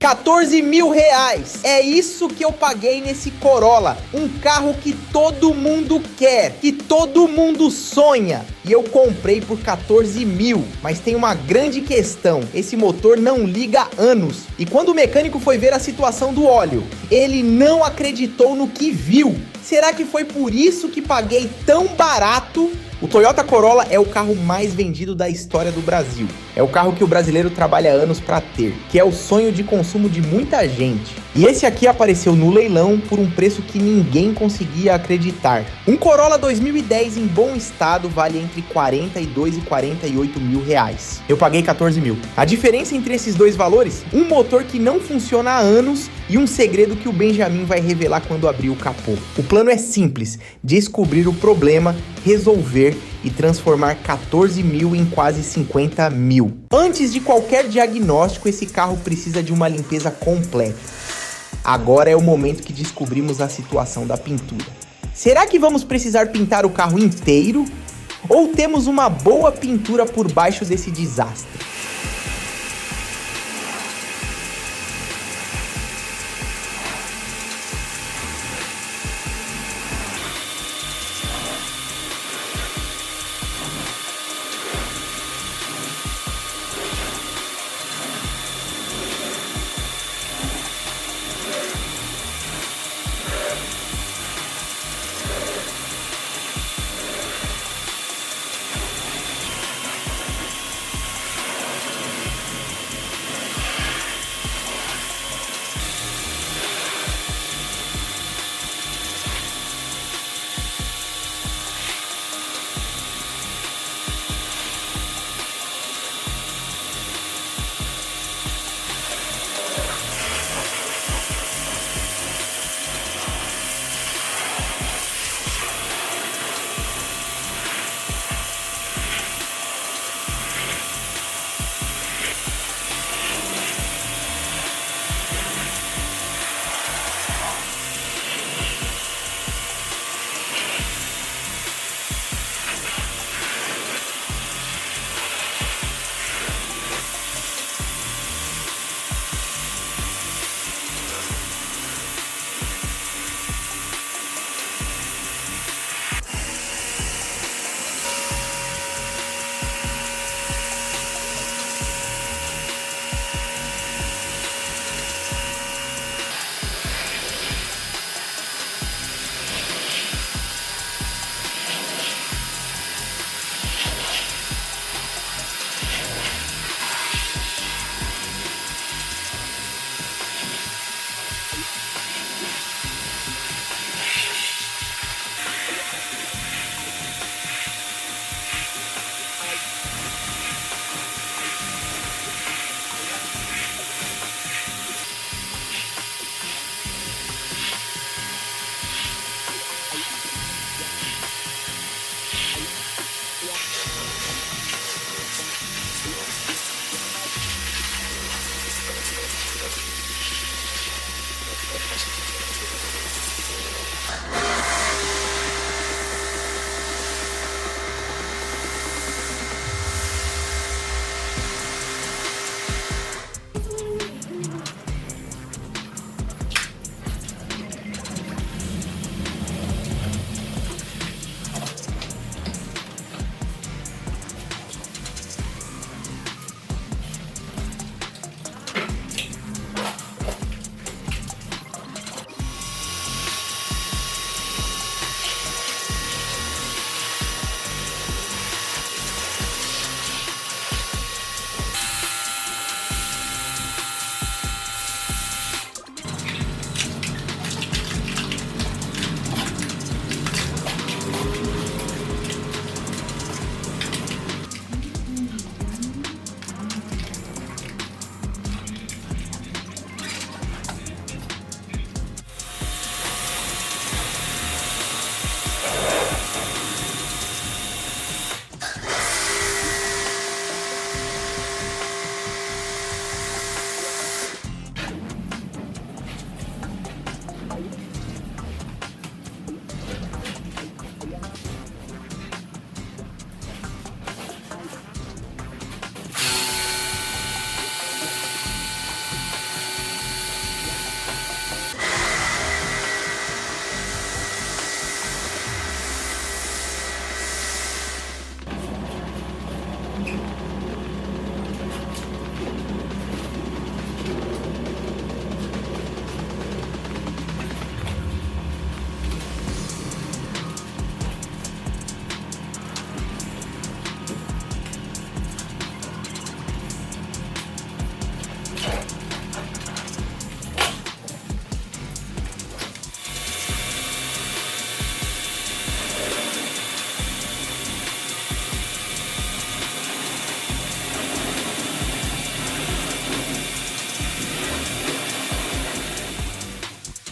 R$ 14.000, é isso que eu paguei nesse Corolla, um carro que todo mundo quer, que todo mundo sonha, e eu comprei por 14 mil, mas tem uma grande questão, esse motor não liga há anos, e quando o mecânico foi ver a situação do óleo, ele não acreditou no que viu. Será que foi por isso que paguei tão barato? O Toyota Corolla é o carro mais vendido da história do Brasil. É o carro que o brasileiro trabalha anos para ter, que é o sonho de consumo de muita gente. E esse aqui apareceu no leilão por um preço que ninguém conseguia acreditar. Um Corolla 2010 em bom estado vale entre 42 e 48 mil reais. Eu paguei 14 mil. A diferença entre esses dois valores? Um motor que não funciona há anos e um segredo que o Benjamin vai revelar quando abrir o capô. O plano é simples: descobrir o problema, resolver e transformar 14 mil em quase 50 mil. Antes de qualquer diagnóstico, esse carro precisa de uma limpeza completa. Agora é o momento que descobrimos a situação da pintura. Será que vamos precisar pintar o carro inteiro? Ou temos uma boa pintura por baixo desse desastre?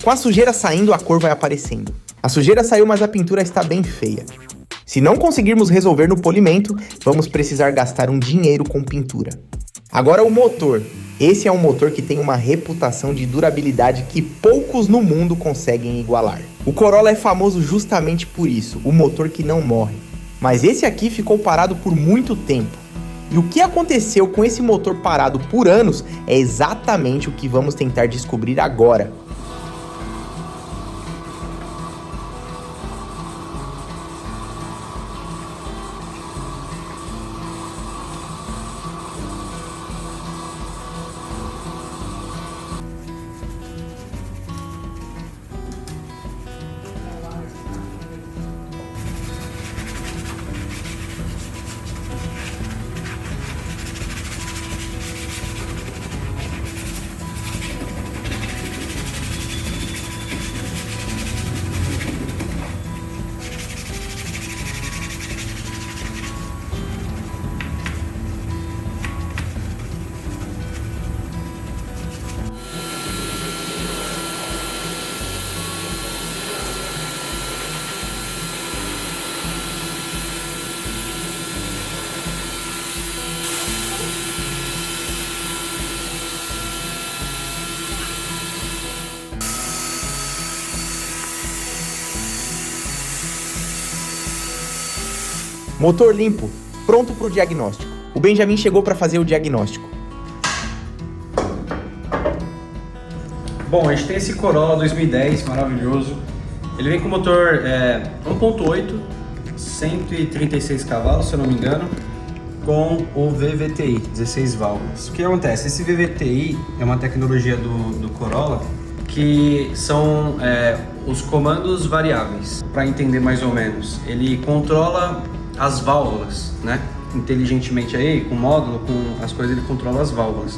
Com a sujeira saindo, a cor vai aparecendo. A sujeira saiu, mas a pintura está bem feia. Se não conseguirmos resolver no polimento, vamos precisar gastar um dinheiro com pintura. Agora o motor. Esse é um motor que tem uma reputação de durabilidade que poucos no mundo conseguem igualar. O Corolla é famoso justamente por isso, o motor que não morre. Mas esse aqui ficou parado por muito tempo. E o que aconteceu com esse motor parado por anos é exatamente o que vamos tentar descobrir agora. Motor limpo, pronto para o diagnóstico. O Benjamin chegou para fazer o diagnóstico. Bom, a gente tem esse Corolla 2010 maravilhoso. Ele vem com motor 1.8, 136 cavalos, se eu não me engano, com o VVTi, 16 válvulas. O que acontece? Esse VVTi é uma tecnologia do Corolla que são os comandos variáveis, para entender mais ou menos. Ele controla as válvulas, né? Inteligentemente aí, com módulo, com as coisas, ele controla as válvulas.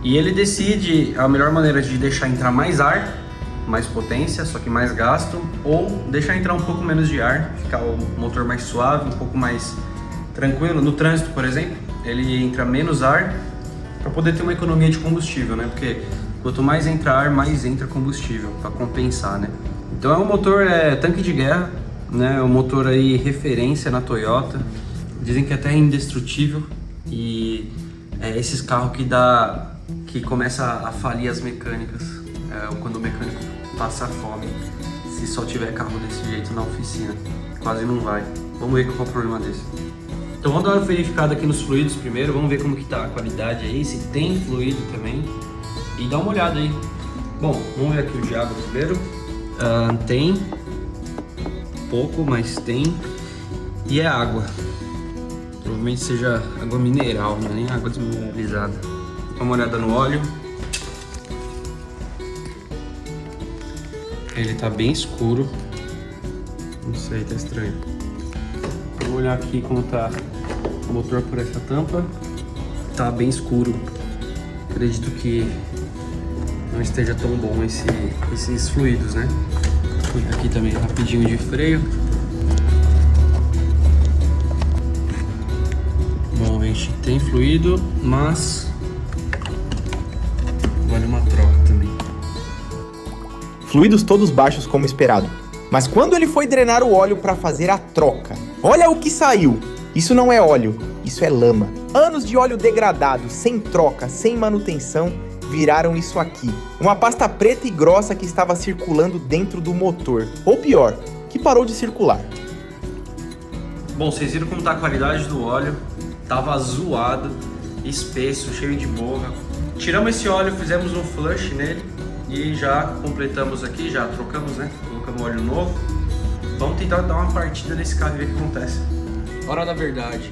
E ele decide a melhor maneira de deixar entrar mais ar, mais potência, só que mais gasto, ou deixar entrar um pouco menos de ar, ficar o motor mais suave, um pouco mais tranquilo. No trânsito, por exemplo, ele entra menos ar para poder ter uma economia de combustível, né? Porque quanto mais entra ar, mais entra combustível, para compensar, né? Então é um motor tanque de guerra, né? É um motor aí referência na Toyota. Dizem que até é indestrutível e é esses carros que começa a falir as mecânicas quando o mecânico passa fome. Se só tiver carro desse jeito na oficina, quase não vai. Vamos ver qual é o problema desse. Então vamos dar uma verificada aqui nos fluidos primeiro, vamos ver como que tá a qualidade aí, se tem fluido também, e dá uma olhada aí. Bom, vamos ver aqui o de água primeiro. Tem pouco, mas tem, e é água. Provavelmente seja água mineral, não é nem água desmineralizada. Dá uma olhada no óleo. Ele tá bem escuro. Não sei, tá estranho. Vamos olhar aqui como tá o motor por essa tampa. Tá bem escuro. Acredito que não esteja tão bom esses fluidos, né? Vou olhar aqui também rapidinho de freio. Bom, a gente tem fluido, mas vale uma troca também. Fluidos todos baixos como esperado. Mas quando ele foi drenar o óleo para fazer a troca, olha o que saiu! Isso não é óleo, isso é lama. Anos de óleo degradado, sem troca, sem manutenção, viraram isso aqui. Uma pasta preta e grossa que estava circulando dentro do motor. Ou pior, que parou de circular. Bom, vocês viram como tá a qualidade do óleo. Tava zoado, espesso, cheio de borra. Tiramos esse óleo, fizemos um flush nele e já completamos aqui, já trocamos, né? Colocamos óleo novo. Vamos tentar dar uma partida nesse carro e ver o que acontece. Hora da verdade.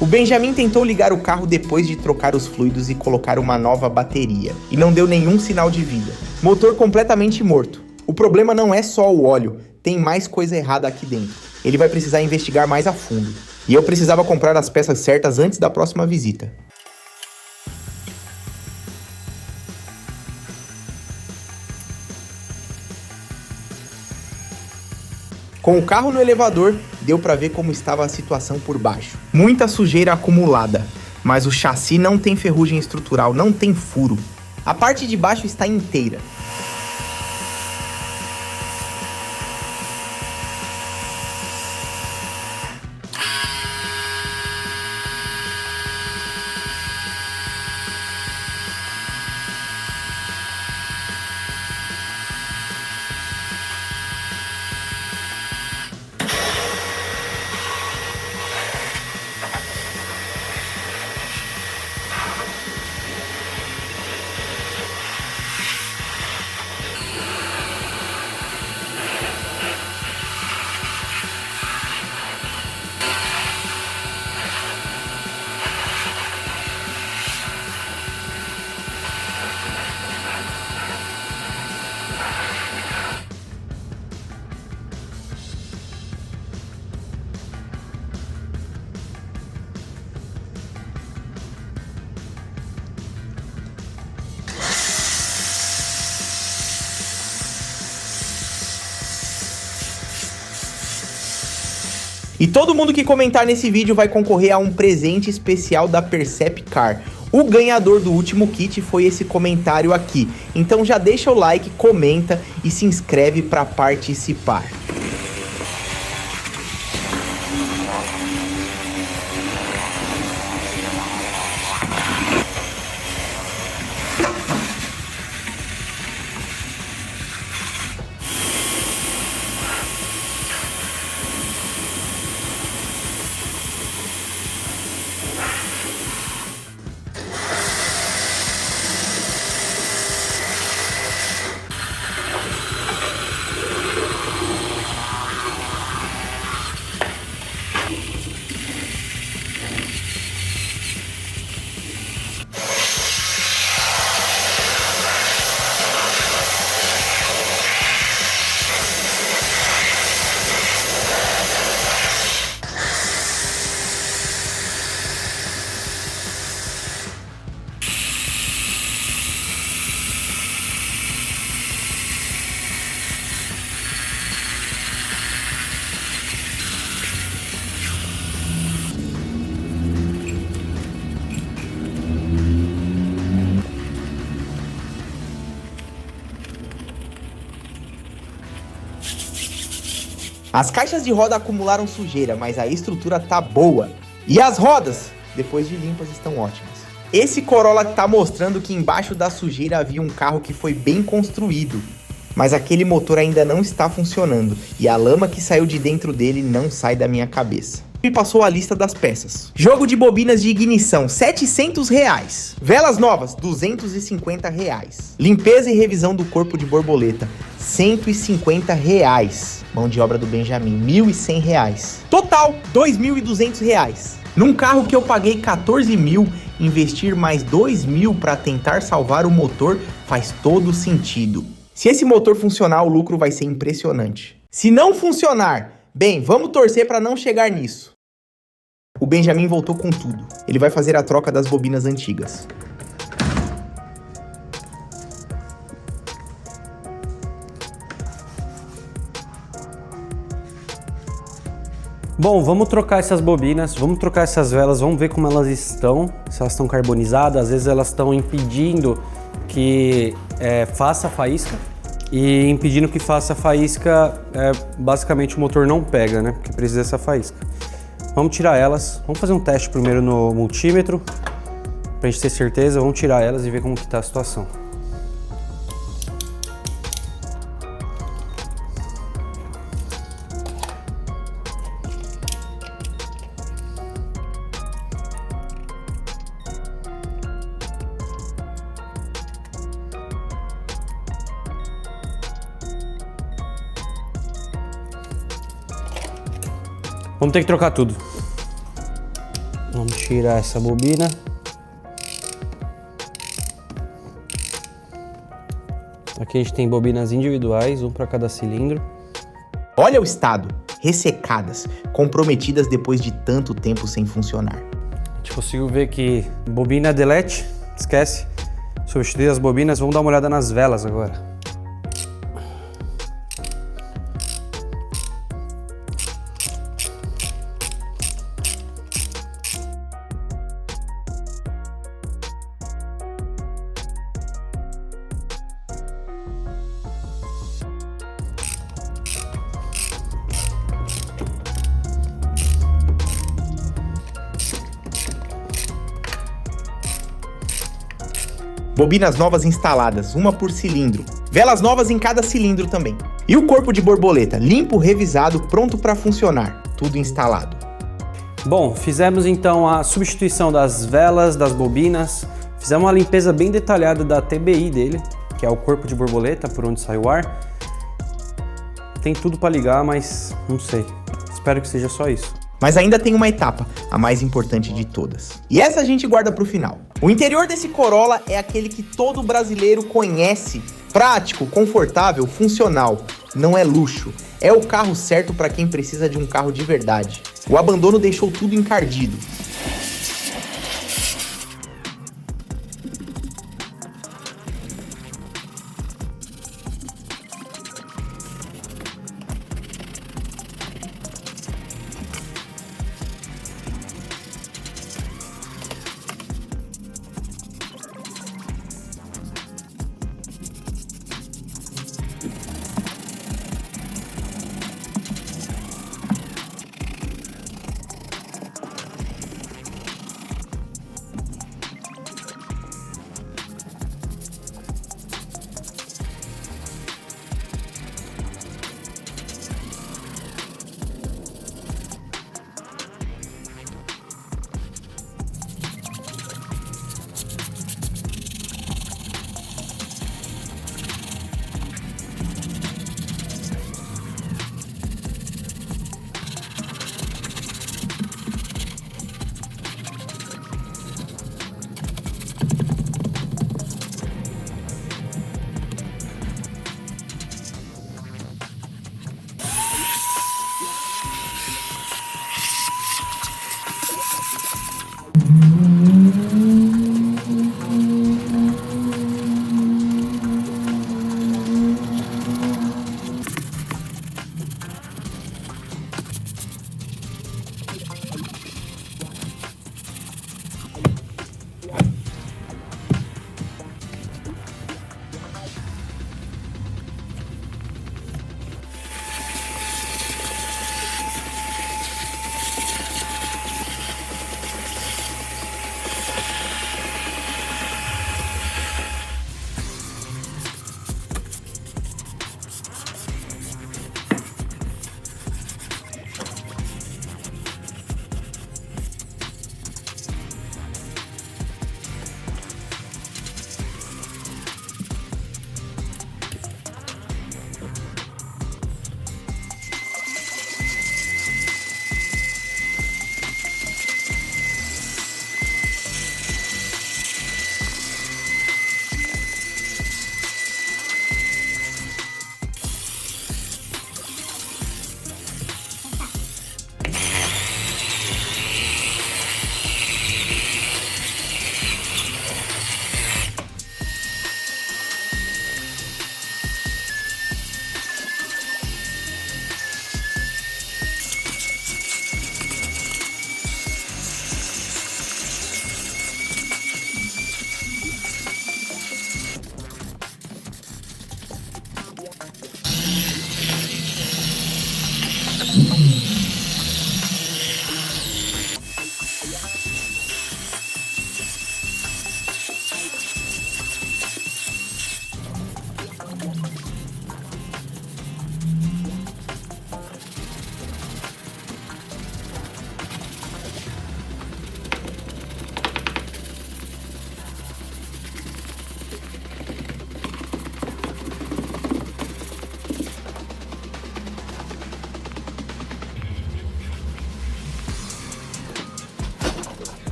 O Benjamin tentou ligar o carro depois de trocar os fluidos e colocar uma nova bateria, e não deu nenhum sinal de vida. Motor completamente morto. O problema não é só o óleo, tem mais coisa errada aqui dentro. Ele vai precisar investigar mais a fundo. E eu precisava comprar as peças certas antes da próxima visita. Com o carro no elevador, deu para ver como estava a situação por baixo. Muita sujeira acumulada. mas o chassi não tem ferrugem estrutural, não tem furo. A parte de baixo está inteira. E todo mundo que comentar nesse vídeo vai concorrer a um presente especial da Percepcar. O ganhador do último kit foi esse comentário aqui. Então já deixa o like, comenta e se inscreve para participar. As caixas de roda acumularam sujeira, mas a estrutura tá boa. E as rodas, depois de limpas, estão ótimas. Esse Corolla tá mostrando que embaixo da sujeira havia um carro que foi bem construído, mas aquele motor ainda não está funcionando e a lama que saiu de dentro dele não sai da minha cabeça. Me passou a lista das peças. Jogo de bobinas de ignição, R$700. Velas novas, R$250. Limpeza e revisão do corpo de borboleta, R$150. Mão de obra do Benjamin, R$1.100. Total, R$2.200. Num carro que eu paguei 14 mil, investir mais 2 mil para tentar salvar o motor faz todo sentido. Se esse motor funcionar, o lucro vai ser impressionante. Se não funcionar, bem, vamos torcer para não chegar nisso. O Benjamin voltou com tudo. Ele vai fazer a troca das bobinas antigas. Bom, vamos trocar essas bobinas, vamos trocar essas velas, vamos ver como elas estão, se elas estão carbonizadas, às vezes elas estão impedindo que faça faísca, e impedindo que faça faísca, basicamente o motor não pega, né, porque precisa dessa faísca. Vamos tirar elas, vamos fazer um teste primeiro no multímetro, pra gente ter certeza, vamos tirar elas e ver como que tá a situação. Vamos ter que trocar tudo. Vamos tirar essa bobina. Aqui a gente tem bobinas individuais, um para cada cilindro. Olha o estado, ressecadas, comprometidas depois de tanto tempo sem funcionar. A gente conseguiu ver que bobina delete, esquece. Substituir as bobinas, vamos dar uma olhada nas velas agora. Bobinas novas instaladas, uma por cilindro. Velas novas em cada cilindro também. E o corpo de borboleta, limpo, revisado, pronto para funcionar. Tudo instalado. Bom, fizemos então a substituição das velas, das bobinas. Fizemos uma limpeza bem detalhada da TBI dele, que é o corpo de borboleta, por onde sai o ar. Tem tudo para ligar, mas não sei. Espero que seja só isso. Mas ainda tem uma etapa, a mais importante de todas. E essa a gente guarda pro final. O interior desse Corolla é aquele que todo brasileiro conhece. Prático, confortável, funcional. Não é luxo. É o carro certo para quem precisa de um carro de verdade. O abandono deixou tudo encardido.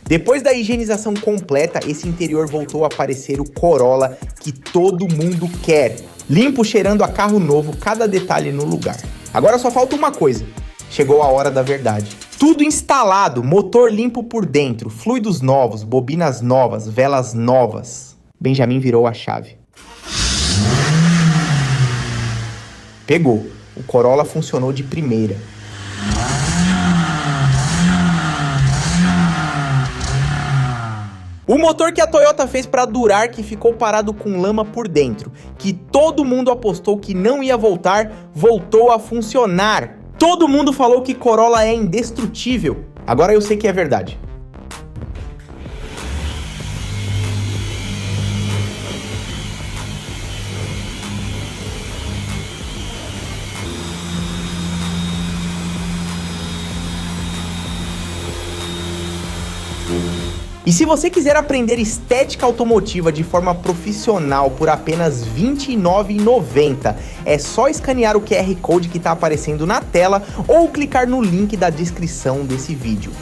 Depois da higienização completa, esse interior voltou a parecer o Corolla que todo mundo quer. Limpo, cheirando a carro novo, cada detalhe no lugar. Agora só falta uma coisa. Chegou a hora da verdade. Tudo instalado, motor limpo por dentro, fluidos novos, bobinas novas, velas novas. Benjamin virou a chave. Pegou. O Corolla funcionou de primeira. O motor que a Toyota fez para durar, que ficou parado com lama por dentro, que todo mundo apostou que não ia voltar, voltou a funcionar. Todo mundo falou que Corolla é indestrutível. Agora eu sei que é verdade. E se você quiser aprender estética automotiva de forma profissional por apenas R$ 29,90, é só escanear o QR Code que está aparecendo na tela ou clicar no link da descrição desse vídeo.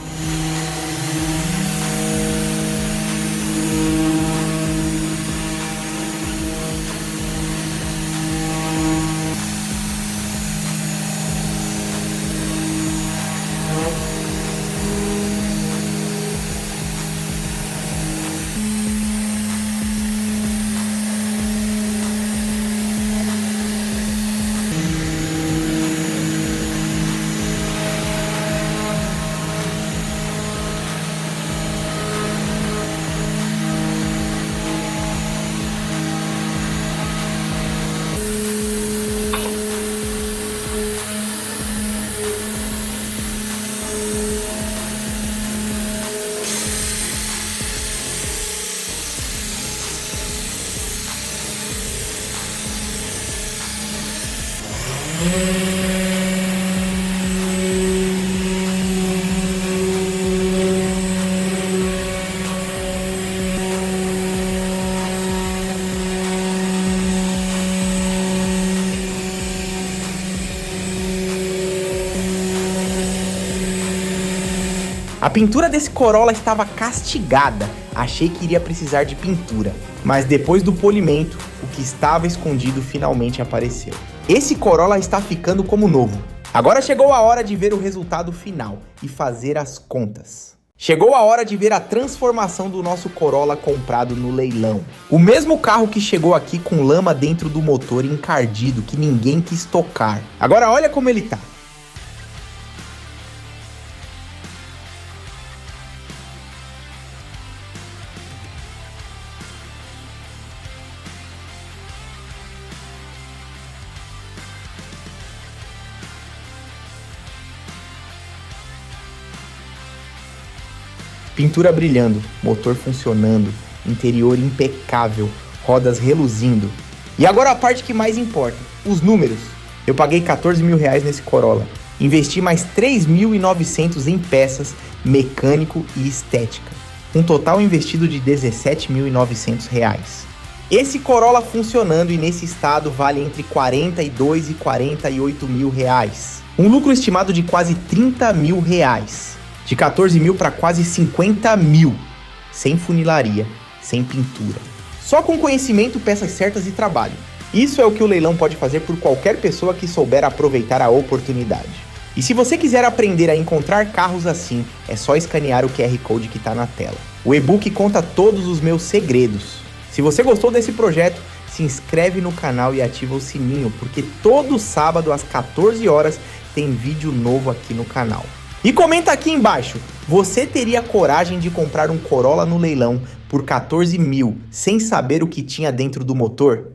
A pintura desse Corolla estava castigada, achei que iria precisar de pintura, mas depois do polimento, o que estava escondido finalmente apareceu. Esse Corolla está ficando como novo. Agora chegou a hora de ver o resultado final e fazer as contas. Chegou a hora de ver a transformação do nosso Corolla comprado no leilão. O mesmo carro que chegou aqui com lama dentro do motor encardido que ninguém quis tocar. Agora olha como ele tá. Pintura brilhando, motor funcionando, interior impecável, rodas reluzindo. E agora a parte que mais importa, os números. Eu paguei R$14 mil nesse Corolla, investi mais 3.900 em peças, mecânico e estética. Um total investido de R$17.900. Esse Corolla funcionando e nesse estado vale entre 42 e 48 mil reais. Um lucro estimado de quase 30 mil reais. De 14 mil para quase 50 mil, sem funilaria, sem pintura. Só com conhecimento, peças certas e trabalho. Isso é o que o leilão pode fazer por qualquer pessoa que souber aproveitar a oportunidade. E se você quiser aprender a encontrar carros assim, é só escanear o QR Code que está na tela. O e-book conta todos os meus segredos. Se você gostou desse projeto, se inscreve no canal e ativa o sininho, porque todo sábado às 14 horas tem vídeo novo aqui no canal. E comenta aqui embaixo, você teria coragem de comprar um Corolla no leilão por 14 mil sem saber o que tinha dentro do motor?